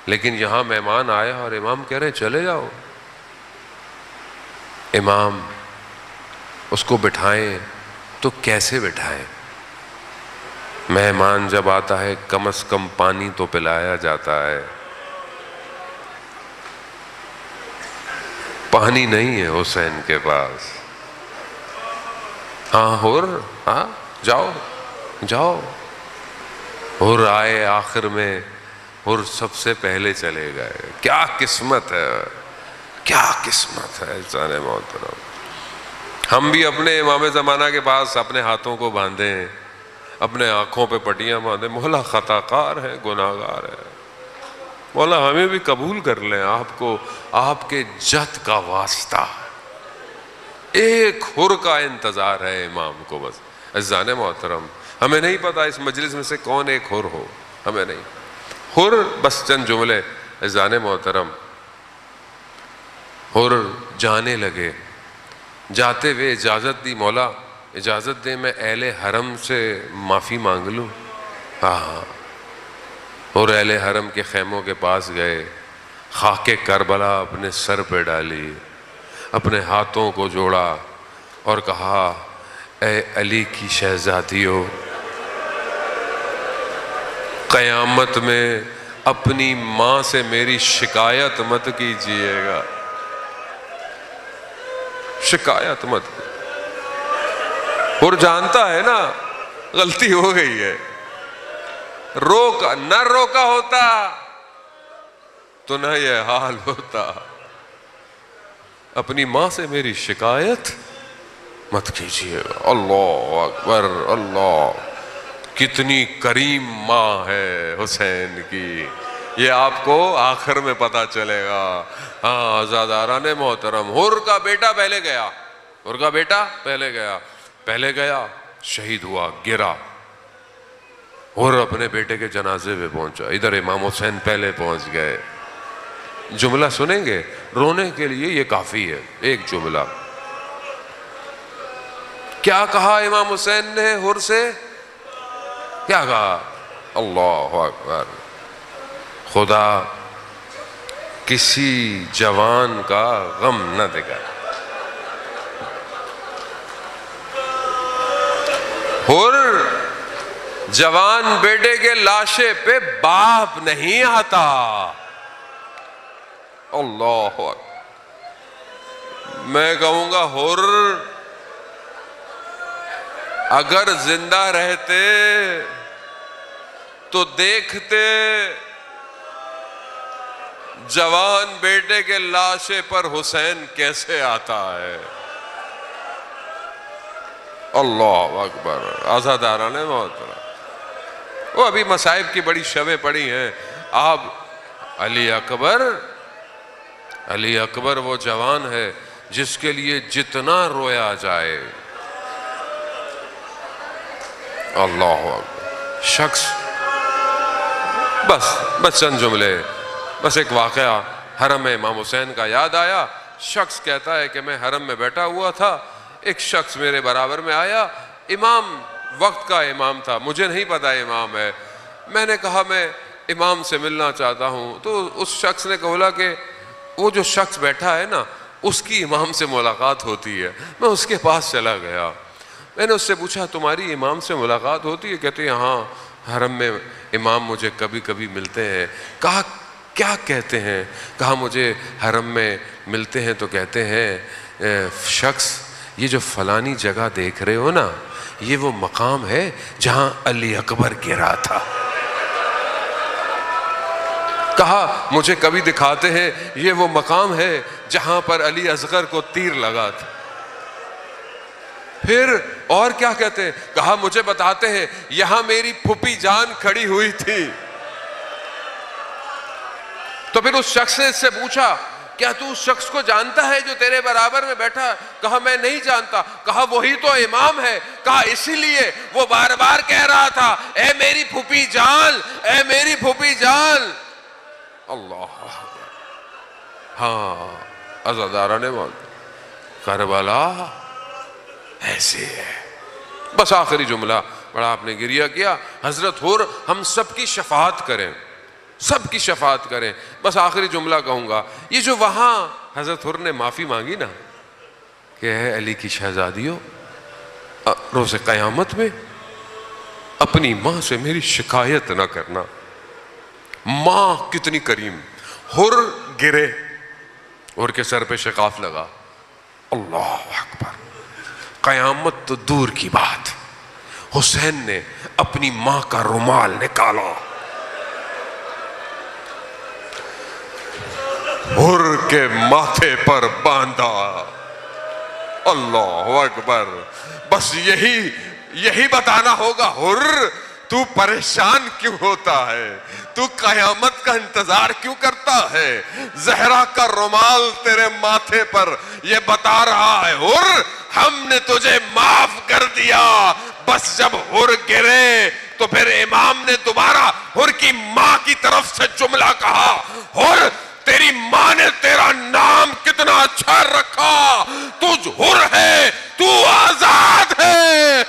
لیکن یہاں مہمان آیا اور امام کہہ رہے ہیں چلے جاؤ۔ امام اس کو بٹھائیں تو کیسے بٹھائیں؟ مہمان جب آتا ہے کم از کم پانی تو پلایا جاتا ہے، پانی نہیں ہے حسین کے پاس۔ ہاں حر، ہاں جاؤ جاؤ۔ حر آئے، آخر میں حر سب سے پہلے چلے گئے۔ کیا قسمت ہے، کیا قسمت ہے انسان محترم۔ ہم بھی اپنے امام زمانہ کے پاس اپنے ہاتھوں کو باندھیں، اپنے آنکھوں پہ پٹیاں باندھیں، مولا خطا کار ہے، گناہ گار ہے، مولا ہمیں بھی قبول کر لیں آپ کو، آپ کے جد کا واسطہ۔ ایک حر کا انتظار ہے امام کو بس۔ عزیزان محترم، ہمیں نہیں پتا اس مجلس میں سے کون ایک حر ہو، ہمیں نہیں۔ حر بس چند جملے۔ عزیزان محترم، حر جانے لگے، جاتے ہوئے اجازت دی، مولا اجازت دیں میں اہل حرم سے معافی مانگ لوں۔ ہاں، اور اہل حرم کے خیموں کے پاس گئے، خاک کربلا اپنے سر پہ ڈالی، اپنے ہاتھوں کو جوڑا اور کہا اے علی کی شہزادیو، قیامت میں اپنی ماں سے میری شکایت مت کیجیے گا، شکایت مت۔ اور جانتا ہے نا غلطی ہو گئی ہے، روکا نہ روکا ہوتا تو نہ یہ حال ہوتا۔ اپنی ماں سے میری شکایت مت کیجیے گا۔ اللہ اکبر، اللہ، کتنی کریم ماں ہے حسین کی، یہ آپ کو آخر میں پتا چلے گا۔ ہاں عزاداران محترم، حر کا بیٹا پہلے گیا، حر کا بیٹا پہلے گیا، شہید ہوا، گرا۔ حر اپنے بیٹے کے جنازے پہ پہنچا، ادھر امام حسین پہلے پہنچ گئے۔ جملہ سنیں گے، رونے کے لیے یہ کافی ہے، ایک جملہ۔ کیا کہا امام حسین نے حر سے؟ کیا کہا؟ اللہ اکبر، خدا کسی جوان کا غم نہ دکھائے۔ حر جوان بیٹے کے لاشے پہ باپ نہیں آتا۔ اللہ اکبر، میں کہوں گا حر اگر زندہ رہتے تو دیکھتے جوان بیٹے کے لاشے پر حسین کیسے آتا ہے۔ اللہ اکبر، عزاداران محترم، وہ ابھی مصائب کی بڑی شبیں پڑی ہیں۔ آپ علی اکبر وہ جوان ہے جس کے لیے جتنا رویا جائے۔ اللہ اکبر، شخص، بس چند جملے، بس ایک واقعہ حرم میں امام حسین کا یاد آیا۔ شخص کہتا ہے کہ میں حرم میں بیٹھا ہوا تھا، ایک شخص میرے برابر میں آیا، امام وقت کا امام تھا، مجھے نہیں پتا امام ہے، میں نے کہا میں امام سے ملنا چاہتا ہوں، تو اس شخص نے کہا کہ وہ جو شخص بیٹھا ہے نا اس کی امام سے ملاقات ہوتی ہے۔ میں اس کے پاس چلا گیا، میں نے اس سے پوچھا تمہاری امام سے ملاقات ہوتی ہے؟ کہتے ہیں ہاں، حرم میں امام مجھے کبھی کبھی ملتے ہیں۔ کہا کیا کہتے ہیں؟ کہا مجھے حرم میں ملتے ہیں تو کہتے ہیں شخص یہ جو فلانی جگہ دیکھ رہے ہو نا، یہ وہ مقام ہے جہاں علی اکبر گرا تھا۔ کہا مجھے کبھی دکھاتے ہیں یہ وہ مقام ہے جہاں پر علی اصغر کو تیر لگا تھا. پھر اور کیا کہتے ہیں؟ کہا مجھے بتاتے ہیں یہاں میری پھوپھی جان کھڑی ہوئی تھی. تو پھر اس شخص نے اس سے پوچھا کیا تو اس شخص کو جانتا ہے جو تیرے برابر میں بیٹھا؟ کہا میں نہیں جانتا. کہا وہی تو امام ہے. کہا اسی لیے وہ بار بار کہہ رہا تھا اے میری پھوپھی جان، اے میری پھوپھی جان. اللہ. ہاں عزادارہ نے کربلا ایسے ہے. بس آخری جملہ بڑا آپ نے گریہ کیا. حضرت حر ہم سب کی شفاعت کریں، سب کی شفاعت کریں. بس آخری جملہ کہوں گا، یہ جو وہاں حضرت حر نے معافی مانگی نا کہ اے علی کی شہزادیوں، روز قیامت میں اپنی ماں سے میری شکایت نہ کرنا. ماں کتنی کریم. حر گرے، حر کے سر پہ شقاف لگا. اللہ اکبر. قیامت تو دور کی بات، حسین نے اپنی ماں کا رومال نکالا، حر کے ماتھے پر باندھا. اللہ اکبر. بس یہی بتانا ہوگا حر تو پریشان کیوں ہوتا ہے، تو قیامت کا انتظار کیوں کرتا ہے؟ زہرا کا رومال تیرے ماتھے پر یہ بتا رہا ہے حر ہم نے تجھے معاف کر دیا. بس جب حر گرے تو پھر امام نے دوبارہ حر کی ماں کی طرف سے جملہ کہا، حر تیری ماں نے تیرا نام کتنا اچھا رکھا، تجھ حر ہے، تو آزاد ہے.